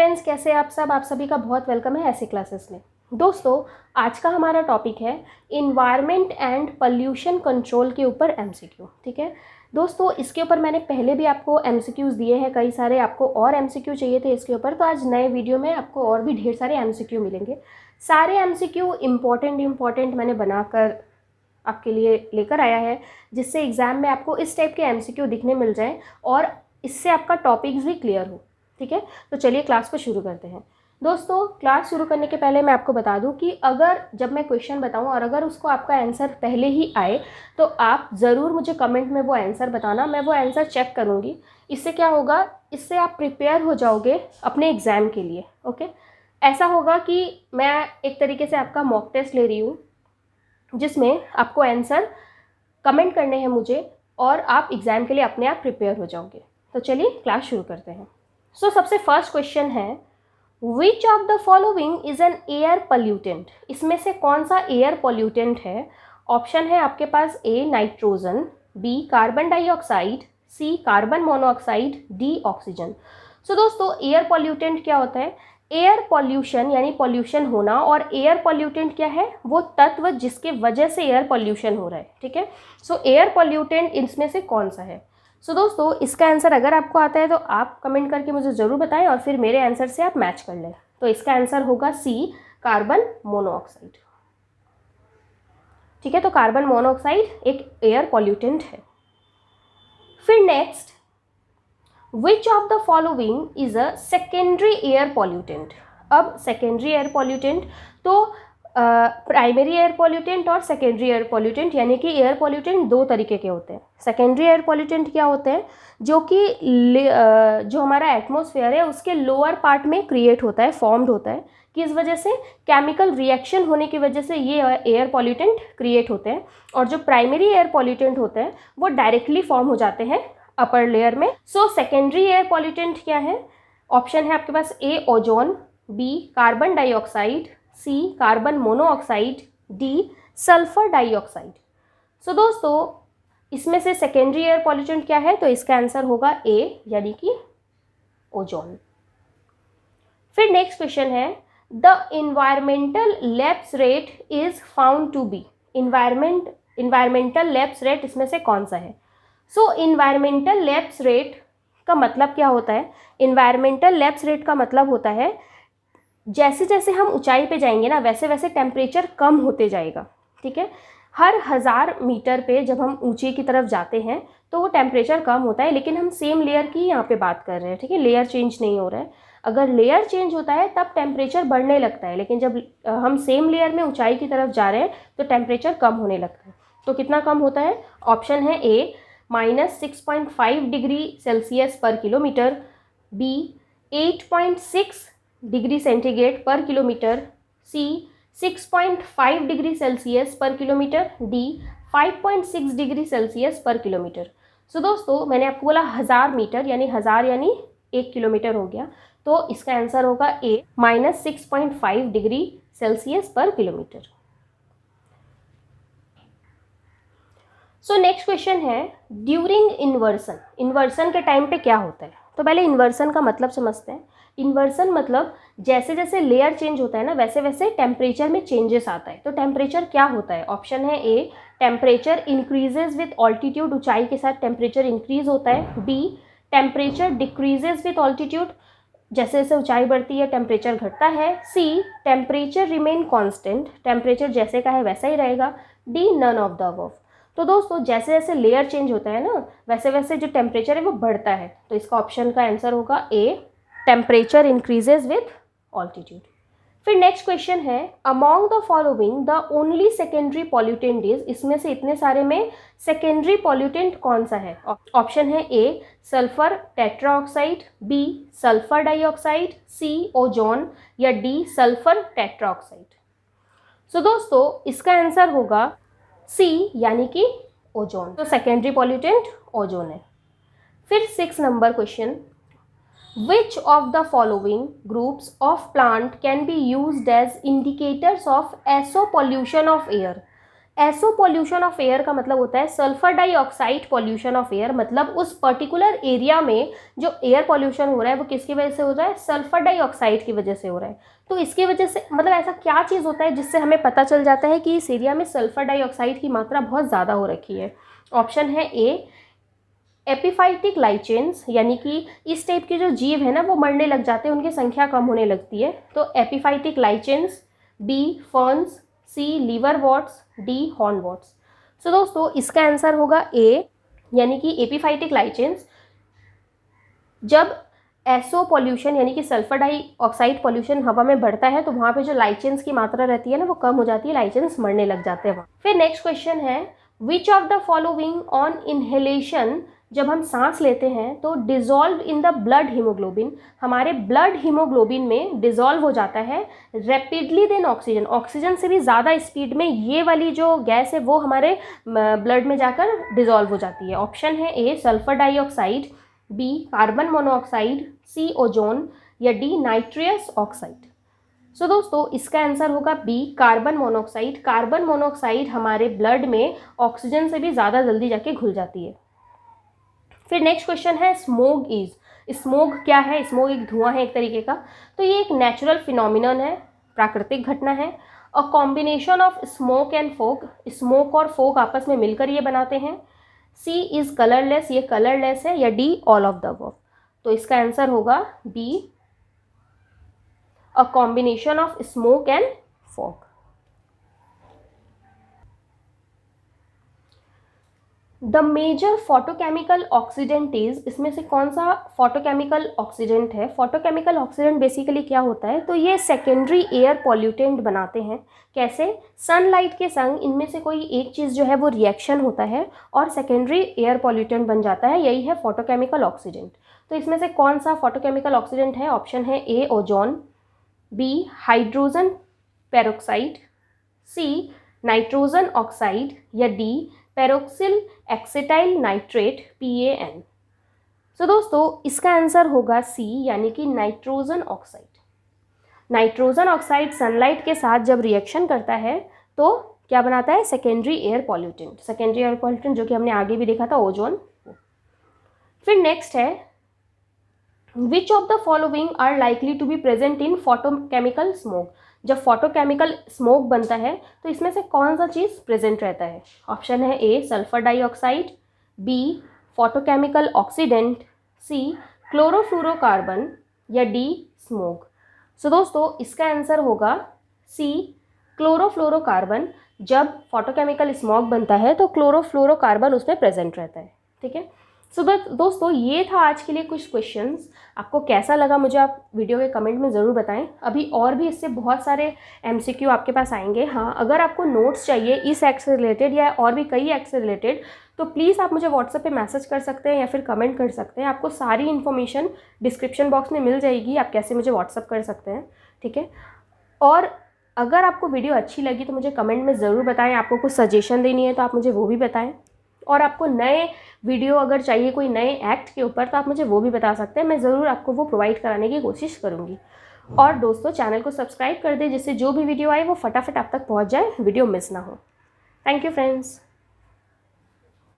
Friends, कैसे आप सब? आप सभी का बहुत वेलकम है ऐसे क्लासेस में। दोस्तों, आज का हमारा टॉपिक है इन्वायरमेंट एंड पोल्यूशन कंट्रोल के ऊपर एमसीक्यू। ठीक है दोस्तों, इसके ऊपर मैंने पहले भी आपको एमसीक्यूज़ दिए हैं कई सारे। आपको और एमसीक्यू चाहिए थे इसके ऊपर, तो आज नए वीडियो में आपको और भी ढेर सारे एमसीक्यू मिलेंगे। सारे एमसीक्यू इम्पॉर्टेंट मैंने बनाकर आपके लिए लेकर आया है, जिससे एग्ज़ाम में आपको इस टाइप के एमसीक्यू दिखने मिल जाएँ और इससे आपका टॉपिक्स भी क्लियर हो। ठीक है, तो चलिए क्लास को शुरू करते हैं। दोस्तों, क्लास शुरू करने के पहले मैं आपको बता दूं कि अगर जब मैं क्वेश्चन बताऊं और अगर उसको आपका आंसर पहले ही आए तो आप ज़रूर मुझे कमेंट में वो आंसर बताना, मैं वो आंसर चेक करूंगी। इससे क्या होगा, इससे आप प्रिपेयर हो जाओगे अपने एग्ज़ाम के लिए। ओके, ऐसा होगा कि मैं एक तरीके से आपका मॉक टेस्ट ले रही हूँ, जिसमें आपको आंसर कमेंट करने हैं मुझे और आप एग्ज़ाम के लिए अपने आप प्रिपेयर हो जाओगे। तो चलिए क्लास शुरू करते हैं। सबसे फर्स्ट क्वेश्चन है, which of the following is an air pollutant? इसमें से कौन सा एयर पोल्यूटेंट है? ऑप्शन है आपके पास A nitrogen, B carbon dioxide, C carbon monoxide, D oxygen. दोस्तों, एयर पोल्यूटेंट क्या होता है? एयर पॉल्यूशन यानी पॉल्यूशन होना, और एयर पोल्यूटेंट क्या है? वो तत्व जिसके वजह से एयर पॉल्यूशन हो रहा है। ठीक है, एयर पोल्यूटेंट इसमें से कौन सा है? दोस्तों, इसका आंसर अगर आपको आता है तो आप कमेंट करके मुझे ज़रूर बताएं और फिर मेरे आंसर से आप मैच कर लें। तो इसका आंसर होगा सी कार्बन मोनोऑक्साइड। ठीक है, तो कार्बन मोनोऑक्साइड एक एयर पॉल्यूटेंट है। फिर next, which of the following is a secondary air pollutant? अब सेकेंडरी एयर पॉल्यूटेंट तो प्राइमरी एयर पॉल्यूटेंट और सेकेंडरी एयर पॉल्यूटेंट, यानी कि एयर पॉल्यूटेंट दो तरीके के होते हैं। सेकेंडरी एयर पॉल्यूटेंट क्या होते हैं? जो कि जो हमारा एटमॉस्फेयर है उसके लोअर पार्ट में क्रिएट होता है, फॉर्म्ड होता है। किस वजह से? केमिकल रिएक्शन होने की वजह से ये एयर पॉल्यूटेंट क्रिएट होते हैं। और जो प्राइमरी एयर पॉल्यूटेंट होते हैं वो डायरेक्टली फॉर्म हो जाते हैं अपर लेयर में। सेकेंडरी एयर पॉल्यूटेंट क्या है? ऑप्शन है आपके पास A ozone, B carbon dioxide, C carbon monoxide, D sulphur dioxide. दोस्तों, इसमें से सेकेंडरी एयर पॉल्यूटेंट क्या है? तो इसका आंसर होगा ए, यानी कि ओजोन। फिर नेक्स्ट क्वेश्चन है, the environmental lapse rate is found to be. Environmental lapse rate इसमें से कौन सा है? इन्वायरमेंटल लैप्स रेट का मतलब क्या होता है? इन्वायरमेंटल लैप्स रेट का मतलब होता है जैसे जैसे हम ऊंचाई पे जाएंगे ना, वैसे वैसे टेम्परेचर कम होते जाएगा। ठीक है, हर 1000 मीटर पे जब हम ऊंचे की तरफ जाते हैं तो वो टेम्परेचर कम होता है, लेकिन हम सेम लेयर की यहाँ पे बात कर रहे हैं। ठीक है, लेयर चेंज नहीं हो रहा है। अगर लेयर चेंज होता है तब टेम्परेचर बढ़ने लगता है, लेकिन जब हम सेम लेयर में ऊंचाई की तरफ जा रहे हैं तो टेम्परेचर कम होने लगता है। तो कितना कम होता है? ऑप्शन है ए -6.5 डिग्री सेल्सियस पर किलोमीटर, बी 8.6 डिग्री सेंटीग्रेड पर किलोमीटर, सी 6.5 डिग्री सेल्सियस पर किलोमीटर, डी 5.6 डिग्री सेल्सियस पर किलोमीटर। दोस्तों, मैंने आपको बोला 1000 मीटर, यानी 1000 यानी 1 किलोमीटर हो गया। तो इसका आंसर होगा ए -6.5 डिग्री सेल्सियस पर किलोमीटर। नेक्स्ट क्वेश्चन है, ड्यूरिंग इन्वर्सन। इन्वर्सन के टाइम पे क्या होता है? तो पहले इन्वर्सन का मतलब समझते हैं। इन्वर्सन मतलब जैसे जैसे लेयर चेंज होता है ना, वैसे वैसे टेम्परेचर में चेंजेस आता है। तो टेम्परेचर क्या होता है? ऑप्शन है A temperature increases with altitude, ऊंचाई के साथ टेम्परेचर इंक्रीज होता है। B temperature decreases with altitude, जैसे जैसे ऊंचाई बढ़ती है टेम्परेचर घटता है। C temperature remain constant, temperature जैसे का है वैसा ही रहेगा। D none of the above. तो दोस्तों, जैसे जैसे लेयर चेंज होता है ना, वैसे वैसे जो टेम्परेचर है वो बढ़ता है। तो इसका ऑप्शन का आंसर होगा ए टेम्परेचर इंक्रीजेज विथ ऑल्टीट्यूड। फिर नेक्स्ट क्वेश्चन है, among the following the only secondary pollutant is. इसमें से इतने सारे में सेकेंडरी पॉल्यूटेंट कौन सा है? ऑप्शन है A sulphur tetraoxide, B sulphur dioxide, C ozone, या डी सल्फर टेट्राऑक्साइड। दोस्तों, इसका आंसर होगा सी, यानी कि ओजोन। तो सेकेंडरी पॉल्यूटेंट ओजोन है। फिर 6 number question, which of the following groups of plant can be used as indicators of SO pollution of air? SO pollution of air का मतलब होता है sulphur dioxide pollution of air, मतलब उस particular area में जो एयर पॉल्यूशन हो रहा है वो किसकी वजह से हो रहा है, सल्फर डाइऑक्साइड की वजह से हो रहा है। तो इसकी वजह से मतलब ऐसा क्या चीज़ होता है जिससे हमें पता चल जाता है कि इस एरिया में सल्फर डाइऑक्साइड की मात्रा बहुत ज़्यादा हो रखी है। ऑप्शन है ए एपिफाइटिक लाइचेंस, यानी कि इस टाइप के जो जीव है ना वो मरने लग जाते हैं, उनकी संख्या कम होने लगती है, तो एपिफाइटिक लाइचेंस, बी फर्न्स, सी लीवरवॉर्ट्स, डी हॉर्नवॉर्ट्स। सो दोस्तों इसका आंसर होगा ए, यानी कि एपिफाइटिक लाइचेंस। जब एसओ पॉल्यूशन यानी कि सल्फर डाइऑक्साइड पॉल्यूशन हवा में बढ़ता है तो वहाँ पे जो लाइचेंस की मात्रा रहती है ना वो कम हो जाती है, लाइचेंस मरने लग जाते हैं वहाँ। फिर नेक्स्ट क्वेश्चन है which of the following on inhalation, जब हम सांस लेते हैं तो dissolve in the blood haemoglobin, हमारे ब्लड हीमोग्लोबिन में डिजॉल्व हो जाता है रैपिडली देन ऑक्सीजन, ऑक्सीजन से भी ज़्यादा स्पीड में ये वाली जो गैस है वो हमारे ब्लड में जाकर डिजॉल्व हो जाती है। ऑप्शन है A sulphur dioxide, B carbon monoxide, C ozone, या डी नाइट्रियस ऑक्साइड। सो दोस्तों इसका आंसर होगा B carbon monoxide. Carbon monoxide हमारे ब्लड में ऑक्सीजन से भी ज़्यादा जल्दी जाके घुल जाती है। फिर नेक्स्ट क्वेश्चन है स्मोग इज, स्मोग क्या है, स्मोग एक धुआं है एक तरीके का, तो ये एक नेचुरल फिनोमिनन है, प्राकृतिक घटना है। A combination of smoke and fog, smoke और फोग आपस में मिलकर ये बनाते हैं। सी इज कलरलेस, ये कलरलेस है, या D all of the above. तो इसका आंसर होगा B a combination of smoke and fog. The major photochemical oxidant is, इसमें से कौन सा फोटोकेमिकल ऑक्सीडेंट है। फोटोकेमिकल ऑक्सीडेंट बेसिकली क्या होता है, तो ये सेकेंडरी एयर पॉल्यूटेंट बनाते हैं। कैसे, सनलाइट के संग इनमें से कोई एक चीज़ जो है वो रिएक्शन होता है और सेकेंडरी एयर पॉल्यूटेंट बन जाता है, यही है फोटोकेमिकल ऑक्सीडेंट। तो इसमें से कौन सा फोटोकेमिकल ऑक्सीडेंट है। ऑप्शन है A ozone, B hydrogen peroxide, C nitrogen oxide, या D peroxyl acetyl nitrate PAN। So दोस्तों इसका आंसर होगा सी, यानी कि nitrogen oxide. Nitrogen oxide sunlight के साथ जब रिएक्शन करता है तो क्या बनाता है, secondary air pollutant. Secondary air pollutant जो कि हमने आगे भी देखा था, ओजोन। फिर नेक्स्ट है which of the following are likely to be present in photochemical smoke. जब फोटोकेमिकल स्मोक बनता है तो इसमें से कौन सा चीज़ प्रेजेंट रहता है। ऑप्शन है A sulphur dioxide, B photochemical oxidant, C chlorofluorocarbon, या डी स्मोक। सो दोस्तों इसका आंसर होगा सी क्लोरोफ्लोरोकार्बन। जब फोटोकेमिकल स्मोक बनता है तो क्लोरोफ्लोरोकार्बन उसमें प्रेजेंट रहता है। ठीक है, सो दोस्तों ये था आज के लिए कुछ क्वेश्चंस। आपको कैसा लगा मुझे आप वीडियो के कमेंट में ज़रूर बताएं। अभी और भी इससे बहुत सारे MCQ आपके पास आएंगे। हाँ, अगर आपको नोट्स चाहिए इस एक्ट से रिलेटेड या और भी कई एक्ट से रिलेटेड तो प्लीज़ आप मुझे व्हाट्सएप पे मैसेज कर सकते हैं या फिर कमेंट कर सकते हैं। आपको सारी इन्फॉर्मेशन डिस्क्रिप्शन बॉक्स में मिल जाएगी, आप कैसे मुझे व्हाट्सएप कर सकते हैं। ठीक है, और अगर आपको वीडियो अच्छी लगी तो मुझे कमेंट में ज़रूर बताएं। आपको कुछ सजेशन देनी है तो आप मुझे वो भी बताएं, और आपको नए वीडियो अगर चाहिए कोई नए एक्ट के ऊपर तो आप मुझे वो भी बता सकते हैं। मैं ज़रूर आपको वो प्रोवाइड कराने की कोशिश करूँगी। और दोस्तों चैनल को सब्सक्राइब कर दें जिससे जो भी वीडियो आए वो फटाफट आप तक पहुँच जाए, वीडियो मिस ना हो। Thank you friends.